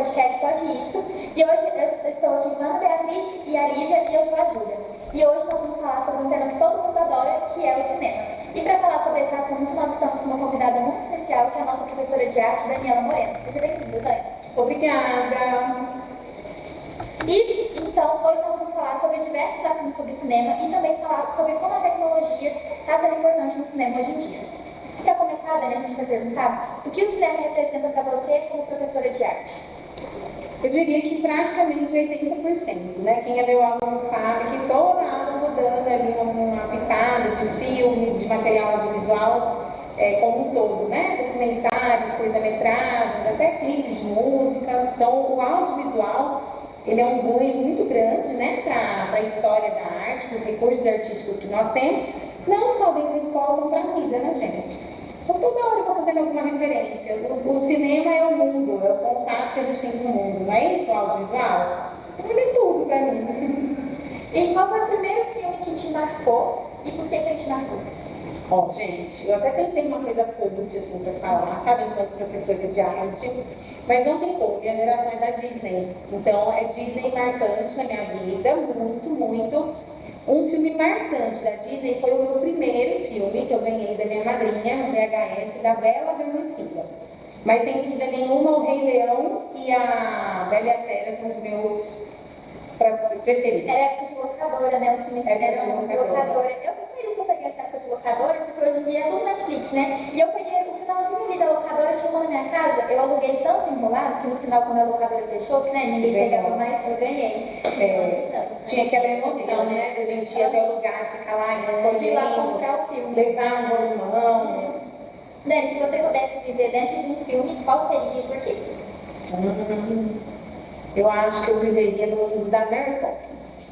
podcast Pode Isso. E hoje eu estou aqui com a Ana Beatriz e a Lívia e eu sou a Júlia. E hoje nós vamos falar sobre um tema que todo mundo adora, que é o cinema. E para falar sobre esse assunto, nós estamos com uma convidada muito especial, que é a nossa professora de arte, Daniela Moreno. Seja bem-vinda, Dani. Obrigada. E então, hoje nós vamos falar sobre diversos assuntos sobre cinema e também falar sobre como a tecnologia está sendo importante no cinema hoje em dia. Para começar, Dani, a gente vai perguntar o que o cinema representa para você como professora de arte? Eu diria que praticamente 80%, né? Quem é meu aluno sabe que toda aula eu vou dando ali uma pitada de filme, de material audiovisual como um todo, né? Documentários, curta-metragens, até clipes de música. Então, o audiovisual, ele é um ganho muito grande, né? Para a história da arte, para os recursos artísticos que nós temos, não só dentro da escola, como para a vida, né, gente? Então, toda hora eu estou fazendo alguma referência. O cinema é o mundo, é o contato que a gente tem com o mundo, não é isso, o audiovisual? Ele é tudo para mim. E qual foi o primeiro filme que te marcou e por que ele te marcou? Ó, gente, eu até pensei em uma coisa cult, assim, para falar, sabe, enquanto professora de arte, mas não tem como, minha geração é da Disney. Então, é Disney marcante na minha vida, muito, muito. Um filme marcante da Disney foi o meu primeiro filme que eu ganhei da minha madrinha, no VHS, da Bela Adormecida. Mas sem dúvida nenhuma, o Rei Leão e a Bela e a Fera são os meus preferidos. Era época de locadora, né? Os filmes Época eram de de locadora. locadora. Eu fico feliz que eu peguei essa época de locadora, porque hoje em dia é tudo Netflix, né? E eu peguei o finalzinho ali da locadora, chegou na minha casa, eu aluguei tanto Enrolados que no final, quando a locadora fechou, que né, ninguém pegava mais, eu ganhei. Tinha aquela emoção, né? A gente ia até o lugar, ficar lá De ir lá escolhendo, comprar o filme. levar um volumão. Dani, se você pudesse viver dentro de um filme, qual seria e por quê? Eu acho que eu viveria no mundo da Mary Poppins.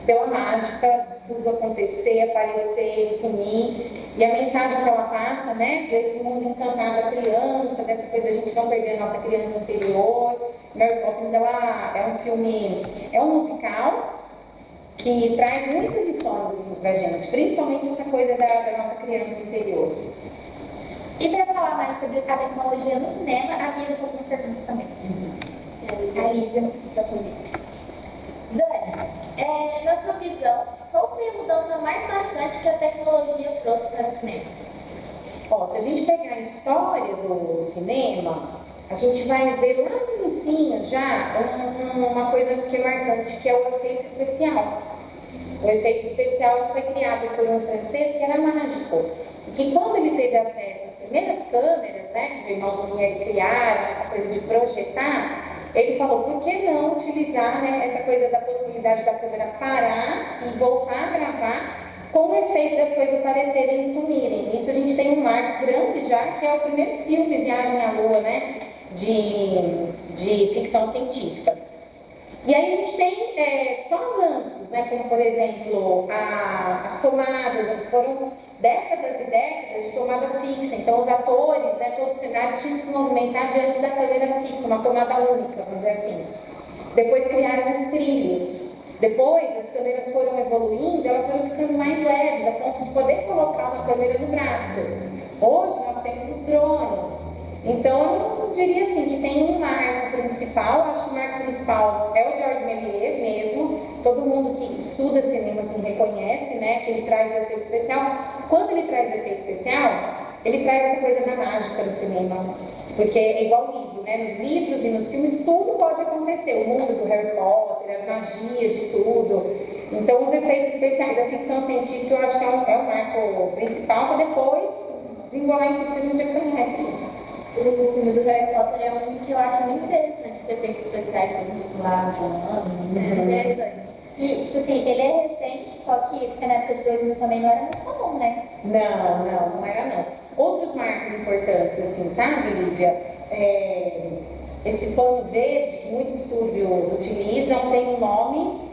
Pela mágica de tudo acontecer, aparecer, sumir. E a mensagem que ela passa, né? Desse mundo encantado da criança, dessa coisa da gente não perder a nossa criança interior. Mary Poppins, ela é um filme, é um musical que traz muitas lições assim, pra gente. Principalmente essa coisa da nossa criança interior. E para falar mais sobre a tecnologia no cinema, a Lívia faz umas perguntas também. A Lívia vai fazer. Dani, na sua visão, qual foi a mudança mais marcante que a tecnologia trouxe para o cinema? Ó, se a gente pegar a história do cinema, a gente vai ver lá no início já uma coisa que é marcante, que é o efeito especial. O efeito especial foi criado por um francês que era mágico. E que quando ele teve acesso às primeiras câmeras, né, que os irmãos Lumière criaram, essa coisa de projetar, ele falou, por que não utilizar, né, essa coisa da possibilidade da câmera parar e voltar a gravar com o efeito das coisas aparecerem e sumirem. Isso a gente tem um marco grande já, que é o primeiro filme, Viagem à Lua, né, de ficção científica. E aí a gente tem só avanços, né, como por exemplo as tomadas, foram décadas e décadas de tomada fixa, então os atores, né, todo o cenário tinha que se movimentar diante da câmera fixa, uma tomada única, vamos dizer assim. Depois criaram os trilhos, depois as câmeras foram evoluindo, elas foram ficando mais leves, a ponto de poder colocar uma câmera no braço. Hoje nós temos os drones. Então, eu diria assim, que tem um marco principal, acho que o marco principal é o Georges Méliès mesmo, todo mundo que estuda cinema assim, reconhece, né, que ele traz o efeito especial. Quando ele traz o efeito especial, ele traz essa coisa da mágica no cinema, porque é igual livro, né, nos livros e nos filmes tudo pode acontecer, o mundo do Harry Potter, as magias de tudo. Então, os efeitos especiais da ficção científica eu acho que é o marco principal, para depois desenrolar em tudo que a gente já conhece. O filme do Harry Potter é um que eu acho muito interessante, que efeitos especiais lá de interessante. E, tipo assim, ele é recente, só que na época de 2000 também não era muito comum, né? Não era não. Outros marcos importantes, assim, sabe, Lívia? Esse pano verde que muitos estúdios utilizam tem um nome,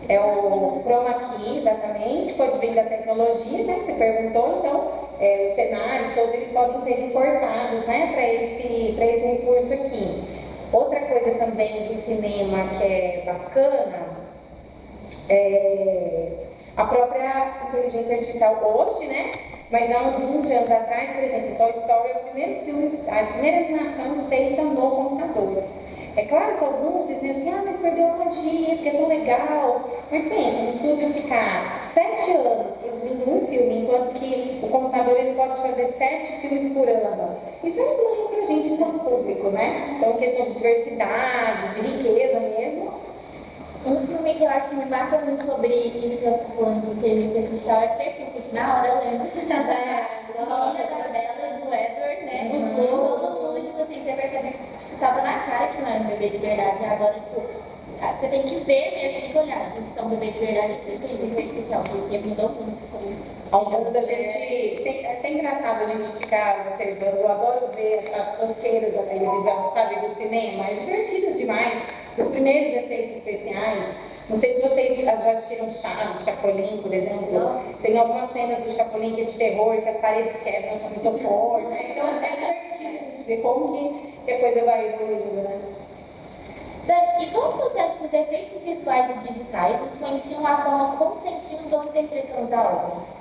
é o Chroma Key, exatamente, que advém da tecnologia, né, que você perguntou, então, os cenários todos eles podem ser importados, né, para esse recurso aqui. Outra coisa também do cinema que é bacana é a própria inteligência artificial hoje, né, mas há uns 20 anos atrás, por exemplo, Toy Story é o primeiro filme, a primeira animação feita no computador. É claro que alguns dizem assim, ah, mas perdeu a magia, porque é tão legal. Mas pensa, no estúdio ficar 7 anos produzindo um filme, enquanto que o computador ele pode fazer 7 filmes por ano. Isso é um ganho pra gente enquanto público, né? Então, questão de diversidade, de riqueza mesmo. Um filme que eu acho que me marca muito sobre isso que eu estou falando de inteligência artificial é Crepúsculo, que na hora eu lembro da Nossa, da Bella e do Edward, né? Os dois, todo mundo, tipo assim, você percebe que tava na cara que não era um bebê de verdade. Agora, tipo, você tem que ver mesmo, tem que olhar, gente, se é um bebê de verdade, assim, inteligência artificial, porque mudou muito. Alguns a gente. É até engraçado a gente ficar observando. Eu adoro ver as tosqueiras da televisão, sabe? Do cinema. É divertido demais. Os primeiros efeitos especiais. Não sei se vocês já assistiram Chapolin, por exemplo. Tem algumas cenas do Chapolin que é de terror, que as paredes quebram, são de isopor, né? Então é divertido a gente ver como que a coisa vai evoluindo, né? E como que você acha que os efeitos visuais e digitais influenciam a forma como sentimos ou interpretamos a obra?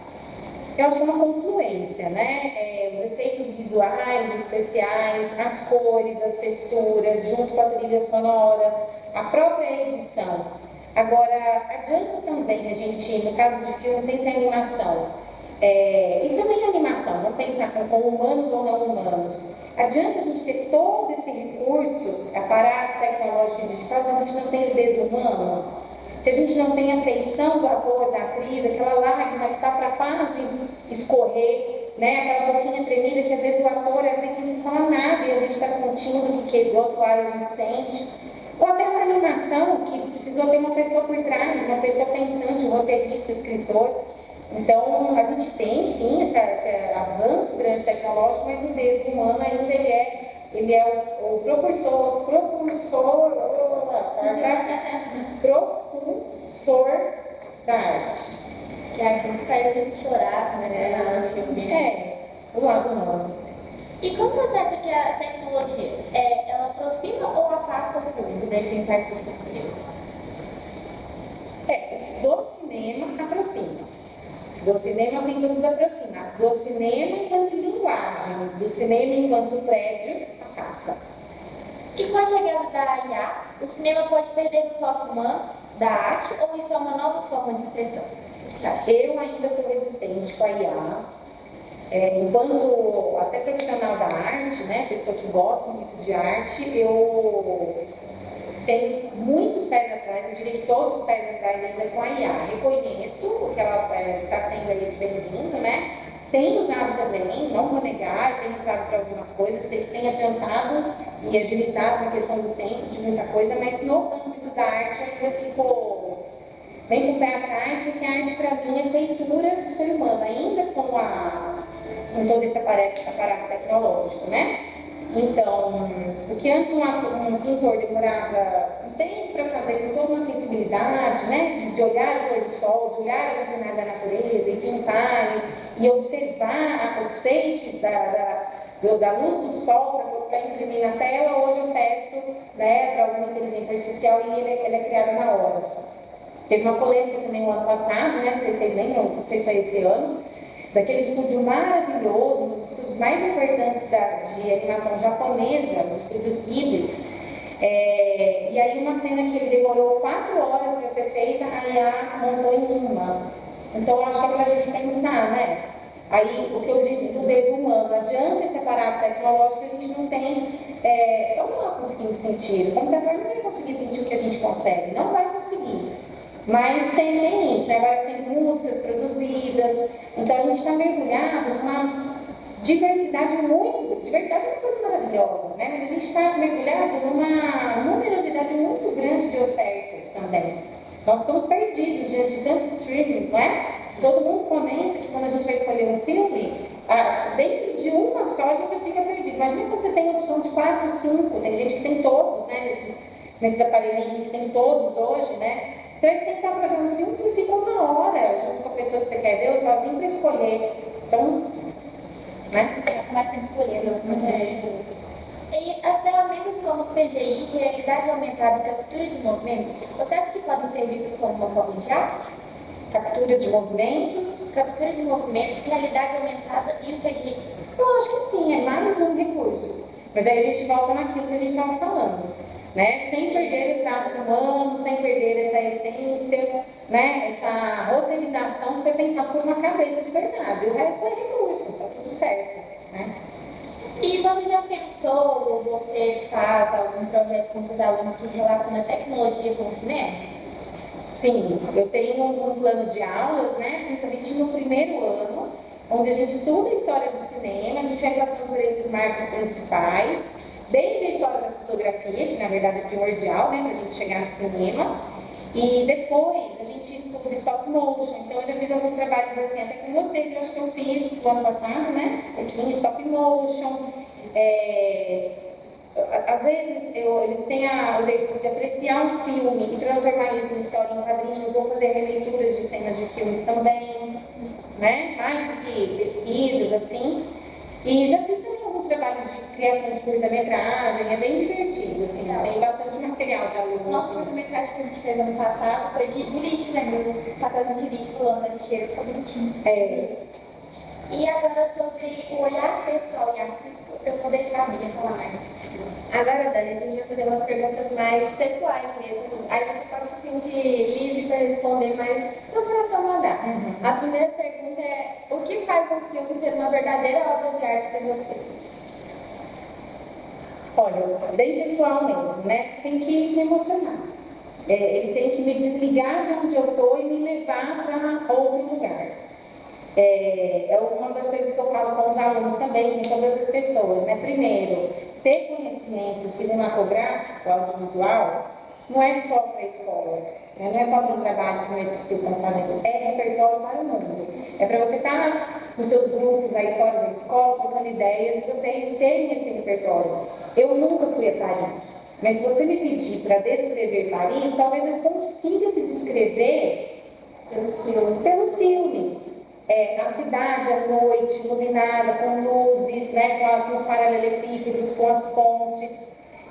Eu acho que é uma confluência, né? Os efeitos visuais, especiais, as cores, as texturas, junto com a trilha sonora, a própria edição. Agora, adianta também a gente, no caso de filme, sem ser animação, e também animação, vamos pensar com humanos ou não humanos. Adianta a gente ter todo esse recurso, aparato tecnológico e digital, se a gente não tem o dedo humano. Se a gente não tem a feição do ator, da atriz, aquela lágrima que está para quase escorrer, né? Aquela boquinha tremida que às vezes o ator, às vezes não fala nada e a gente está sentindo que do outro lado a gente sente. Ou até uma animação que precisou ter uma pessoa por trás, uma pessoa pensante, um roteirista, escritor. Então, a gente tem sim esse avanço grande tecnológico, mas o dedo humano ainda ele é o propulsor da arte. Que é aquilo que faz a gente chorar, mas é filme. O lado humano. E como você acha que a tecnologia, ela aproxima ou afasta o público da essência artística do cinema? Do cinema aproxima. Do cinema, sem dúvida, aproxima. Do cinema enquanto linguagem, do cinema enquanto prédio, afasta. E com a chegada da IA, o cinema pode perder o toque humano da arte ou isso é uma nova forma de expressão? Eu ainda estou resistente com a IA. Enquanto até profissional da arte, né, pessoa que gosta muito de arte, eu tenho muitos pés atrás, eu diria que todos os pés atrás ainda com a IA. Reconheço o que ela está sendo aí de bem-vindo, né? Tenho usado também, não vou negar, tenho usado para algumas coisas, sei que tem adiantado e agilizado na questão do tempo, de muita coisa, mas no âmbito da arte eu ainda fico bem com o pé atrás, porque a arte para mim é feitura do ser humano, ainda com todo esse aparato tecnológico, né? Então, o que antes um pintor demorava um tempo para fazer com toda uma sensibilidade, né? De olhar o pôr do sol, de olhar a luzinada da natureza e pintar e observar os feixes da luz do sol para imprimir na tela, hoje eu peço, né, para alguma inteligência artificial e ele é criado na hora. Teve uma polêmica também no ano passado, né? Não sei se vocês lembram, não sei se foi esse ano, daquele estúdio maravilhoso, um dos estúdios mais importantes de animação japonesa, dos estúdios Ghibli. E aí uma cena que ele demorou 4 horas para ser feita, a IA montou em uma. Então acho que é para a gente pensar, né? Aí o que eu disse do dedo humano, adianta esse aparato tecnológico que a gente não tem, só nós conseguimos sentir. O computador não vai conseguir sentir o que a gente consegue, não vai conseguir. Mas tem isso, né? Agora tem músicas produzidas, então a gente está mergulhado numa diversidade diversidade é uma coisa maravilhosa, né? Mas a gente está mergulhado numa numerosidade muito grande de ofertas também. Nós estamos perdidos diante de tantos streamings, não é? Todo mundo comenta que quando a gente vai escolher um filme, dentro de uma só a gente já fica perdido. Imagina quando você tem a opção de 4, 5, tem gente que tem todos, né? Nesses aparelhinhos que tem todos hoje, né? Se você sentar para ver um filme, você fica 1 hora junto com a pessoa que você quer ver, ou sozinho para escolher. Então, né? Mais tem que escolher. E as ferramentas como CGI, realidade aumentada e captura de movimentos, você acha que podem ser vistas como uma forma de arte? Captura de movimentos, realidade aumentada e o CGI? eu acho que sim, é mais um recurso. Mas aí a gente volta naquilo que a gente estava falando. né? Sem perder o traço humano, sem perder essa essência, né? Essa roteirização que foi pensada por uma cabeça de verdade. O resto é recurso, tá tudo certo, né? E você já pensou, ou você faz algum projeto com seus alunos que relaciona tecnologia com o cinema? Sim, eu tenho um plano de aulas, né, principalmente no primeiro ano, onde a gente estuda a história do cinema, a gente vai passando por esses marcos principais, desde a história da fotografia, que na verdade é primordial, né, para a gente chegar no cinema, e depois a gente estuda stop motion. Então eu já fiz alguns trabalhos assim, até com vocês, eu acho que eu fiz o ano passado, né, aqui em stop motion. Às vezes eles têm o exercício de apreciar um filme e transformar isso em história em quadrinhos, ou fazer releituras de cenas de filmes também, né? Mais do que pesquisas, assim. E já fiz também alguns trabalhos de criação de curta-metragem, é bem divertido, assim, tem bastante material de aluno. Nossa Assim. curta-metragem que a gente fez ano passado foi de lixo, né? Um papelzinho de lixo pulando na lixeira, ficou bonitinho. E agora sobre o olhar pessoal e artístico, eu vou deixar a Bia falar mais. Agora, Dani, a gente vai fazer umas perguntas mais pessoais mesmo. Aí você pode se sentir livre para responder, mas se seu coração mandar. A primeira pergunta é: o que faz um filme ser uma verdadeira obra de arte para você? Olha, bem pessoal mesmo, né? Tem que me emocionar. Ele tem que me desligar de onde eu estou e me levar para outro lugar. É uma das coisas que eu falo com os alunos também, com todas as pessoas, né? Primeiro, ter conhecimento cinematográfico, audiovisual, não é só para a escola, né? Não é só para um trabalho como esses que estão fazendo, é repertório para o mundo. É para você estar nos seus grupos aí fora da escola, trocando ideias, e vocês terem esse repertório. Eu nunca fui a Paris, mas se você me pedir para descrever Paris, talvez eu consiga te descrever pelos filmes. A cidade à noite, iluminada, com luzes, né, com os paralelepípedos, com as pontes.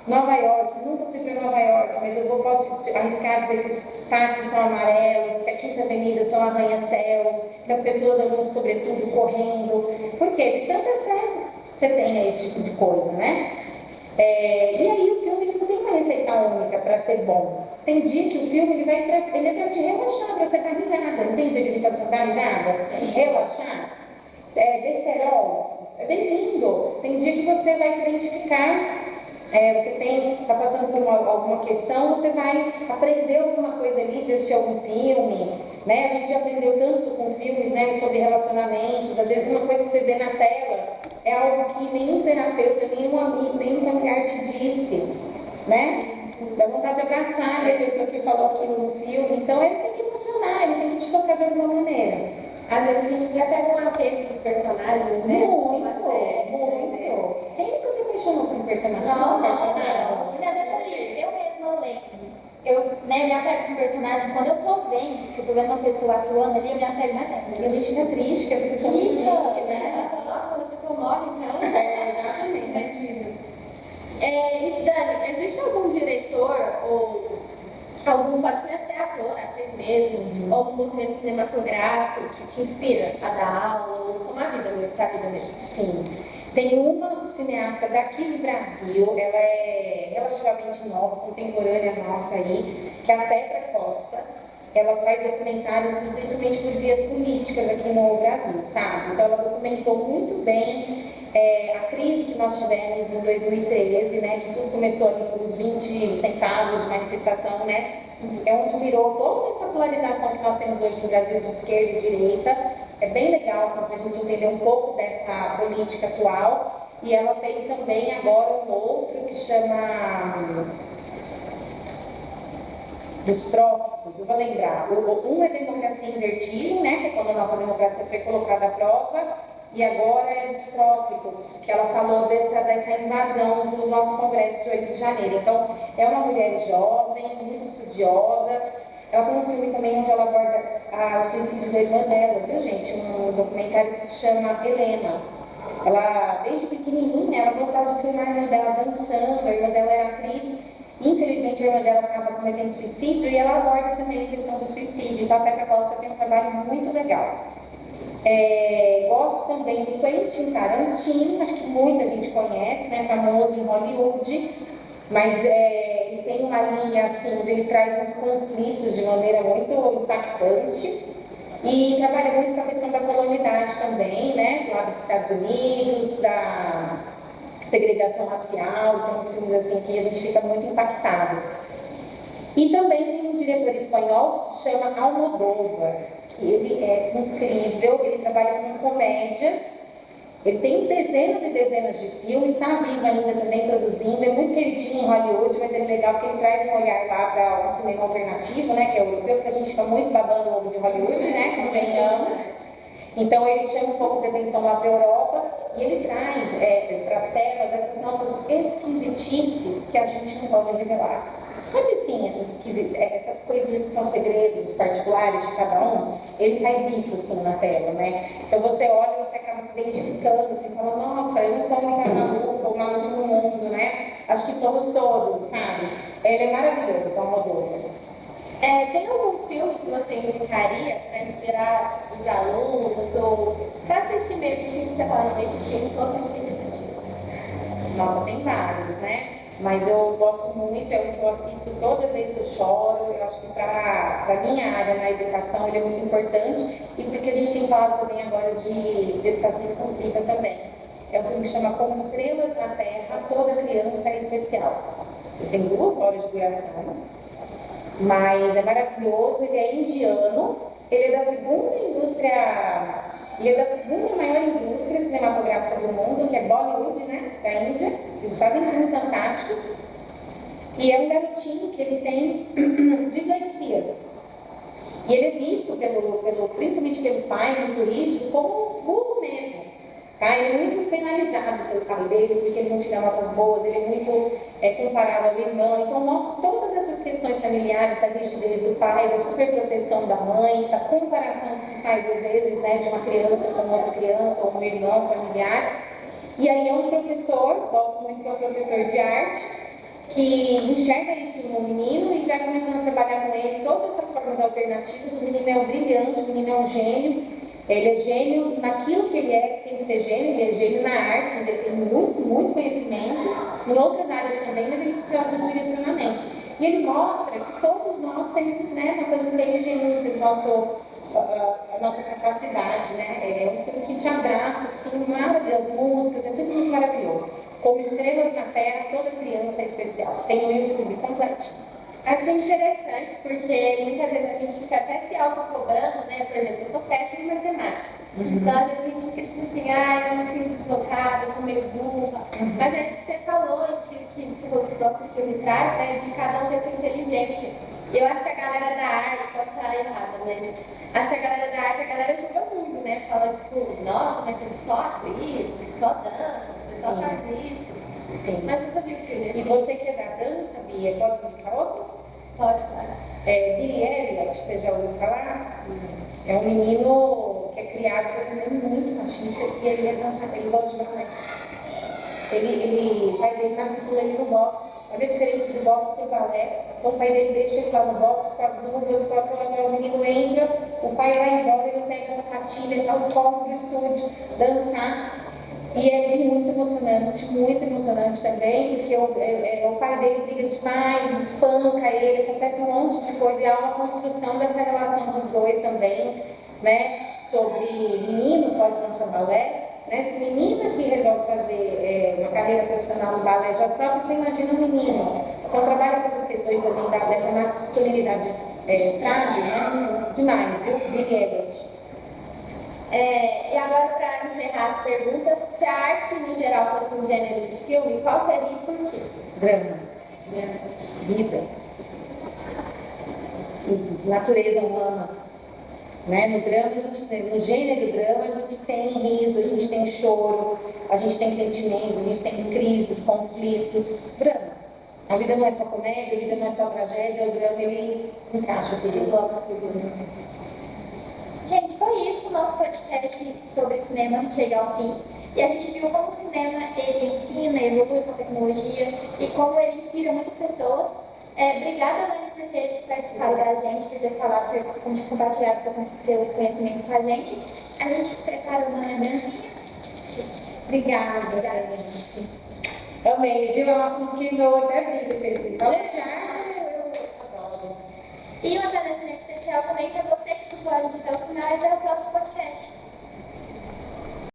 Nova York, nunca fui para Nova York, mas eu posso arriscar dizer que os táxis são amarelos, que a Quinta Avenida são arranha-céus, que as pessoas andam sobretudo correndo. Por quê? De tanto acesso você tem a esse tipo de coisa, né? E aí o filme não tem uma receita única para ser bom. Tem dia que o filme ele é para te relaxar, para você dar risada. Não tem dia que ele só te dar risada? Relaxar. Besterol. É bem-vindo. Tem dia que você vai se identificar. Você está passando por alguma questão, você vai aprender alguma coisa ali de assistir algum filme, né? A gente já aprendeu tanto com filmes, né, sobre relacionamentos. Às vezes uma coisa que você vê na tela é algo que nenhum terapeuta, nenhum amigo, nenhum familiar te disse, né? Dá vontade de abraçar a pessoa que falou aquilo no filme. Então ele tem que emocionar, ele tem que te tocar de alguma maneira. Às vezes a gente até pega um apego dos personagens, né? Muito. Quem nunca se apaixonou por um personagem? Não, isso é detalhe. Eu mesma lembro. Me apego com o personagem, quando eu tô vendo, que eu tô vendo uma pessoa atuando ali, eu me apego mais ainda. Porque a gente fica triste que essa pessoa não existe, né? Nossa, quando a pessoa morre, então. Exatamente. E Dani, existe algum diretor ou pode ser até ator, atriz mesmo, ou algum movimento cinematográfico que te inspira a dar aula ou como a vida mesmo, pra vida mesmo? Sim. Tem uma cineasta daqui do Brasil, ela é relativamente nova, contemporânea nossa aí, que é a Petra Costa. Ela faz documentários principalmente por vias políticas aqui no Brasil, sabe? Então ela documentou muito bem a crise que nós tivemos em 2013, né? Que tudo começou ali com os 20 centavos de manifestação, né? É onde virou toda essa polarização que nós temos hoje no Brasil de esquerda e direita. É bem legal, assim, para a gente entender um pouco dessa política atual. E ela fez também agora um outro que chama dos trópicos, eu vou lembrar. Um é Democracia em Vertigem, né, que é quando a nossa democracia foi colocada à prova, e agora é dos trópicos, que ela falou dessa invasão do nosso Congresso de 8 de janeiro. Então, é uma mulher jovem, muito estudiosa. Ela tem um filme também onde ela aborda o suicídio da irmã dela, viu, gente? Um documentário que se chama Helena. Ela, desde pequenininha, ela gostava de filmar a irmã dela dançando, a irmã dela era atriz. Infelizmente, a irmã dela acaba cometendo suicídio e ela aborda também a questão do suicídio. Então, a Petra Costa tem um trabalho muito legal. Gosto também do Quentin Tarantino, acho que muita gente conhece, né? Famoso em Hollywood, mas tem uma linha assim, onde ele traz uns conflitos de maneira muito impactante e trabalha muito com a questão da colonialidade também, né? Lá dos Estados Unidos, da segregação racial, tem uns filmes assim que a gente fica muito impactado. E também tem um diretor espanhol que se chama Almodóvar, que ele é incrível, ele trabalha com comédias, ele tem dezenas e dezenas de filmes, está vivo ainda também produzindo, é muito queridinho em Hollywood, mas é legal porque ele traz um olhar lá para um cinema alternativo, né, que é europeu, porque a gente fica muito babando o ovo de Hollywood, né, convenhamos. Então ele chama um pouco de atenção lá para a Europa e ele traz para as telas essas nossas esquisitices que a gente não pode revelar. Sabe assim, essas coisinhas que são segredos particulares de cada um? Ele faz isso assim na tela, né? Então você olha e você acaba se identificando, você fala, nossa, eu não sou a única maluca ou maluco no mundo, né? Acho que somos todos, sabe? Ele é maravilhoso, o Almodóvar. Tem algum filme que você indicaria para inspirar os alunos ou para assistir mesmo? Que você fala, não, esse filme todo mundo tem que assistir. Nossa, tem vários, né? Mas eu gosto muito, é o que eu assisto toda vez que eu choro. Eu acho que para a minha área na educação ele é muito importante e porque a gente tem falado também agora de educação inclusiva também. É um filme que chama Como Estrelas na Terra, Toda Criança é Especial. Ele tem 2 horas de duração, mas é maravilhoso, ele é indiano, ele é da segunda maior indústria cinematográfica do mundo, que é Bollywood, né, da Índia. Eles fazem filmes fantásticos. E é um garotinho que ele tem dislexia. E ele é visto, principalmente pelo pai, muito rígido, como burro mesmo. Tá? Ele é muito penalizado pelo pai dele, porque ele não tira notas boas, ele é muito comparado ao irmão. Então mostra todas essas questões familiares, da rigidez do pai, da superproteção da mãe, da comparação que se faz às vezes, né, de uma criança com outra criança, ou um irmão familiar. E aí é um professor, gosto muito que é um professor de arte, que enxerga isso no menino e vai começando a trabalhar com ele todas essas formas alternativas. O menino é um brilhante, o menino é um gênio. Ele é gênio naquilo que ele tem que ser gênio, ele é gênio na arte, ele tem muito, muito conhecimento, em outras áreas também, mas ele precisa de um direcionamento. E ele mostra que todos nós temos, né, nossas inteligências, a nossa capacidade, né? É um filme que te abraça, assim, as músicas, é tudo muito maravilhoso. Como Estrelas na Terra, Toda Criança é Especial. Tem no YouTube completo. Achei interessante porque muitas vezes a gente fica até se autocobrando, né? Por exemplo, eu sou péssima em matemática. Então às vezes a gente fica tipo assim, eu me sinto deslocada, eu sou meio burra. Mas é isso que você falou, que você falou que o próprio filme traz, né? De cada um ter sua inteligência. E eu acho que a galera da arte, pode estar errada, mas acho que a galera da arte, a galera julga muito, né? Fala tipo, nossa, mas você só atriz, você só dança, você só faz isso. Sim. Mas nunca vi o filme. E você que é da dança, Bia, pode indicar outro? Pode falar. Billy Elliot, você já ouviu falar? É um menino que é criado por um menino muito machista e ele é dançador, ele gosta de balé. O pai dele matricula ele no boxe. Olha a diferença do boxe para o balé. Então o pai dele deixa ele lá no boxe com as luvas, o menino entra, o pai vai embora, ele pega essa patilha e tal, corre para o estúdio dançar. E é muito emocionante também, porque o pai dele briga demais, espanca ele, acontece um monte de coisa, e há uma construção dessa relação dos dois também, né? Sobre menino pode dançar balé, né? Se menina que resolve fazer uma carreira profissional no balé já sofre, você imagina o menino. Então trabalha com essas questões também dessa masculinidade frágil, né? Demais, viu? Billy Elliot. E agora, para encerrar as perguntas, se a arte no geral fosse um gênero de filme, qual seria e por quê? Drama. Vida. Natureza humana. Né? No gênero drama, a gente tem riso, a gente tem choro, a gente tem sentimentos, a gente tem crises, conflitos. Drama. A vida não é só comédia, a vida não é só tragédia, o drama ele encaixa tudo isso. Gente, foi isso o nosso podcast sobre cinema chega ao fim. E a gente viu como o cinema ele ensina, evolui com a tecnologia e como ele inspira muitas pessoas. Obrigada, Dani, por ter participado da gente, por ter falado, por ter compartilhado seu conhecimento com a gente. A gente preparou uma lembrancinha. Obrigada, gente. Amei, viu? É um assunto que eu até vi, vocês planejar. E um agradecimento especial também para você que ficou ali até o final e até o próximo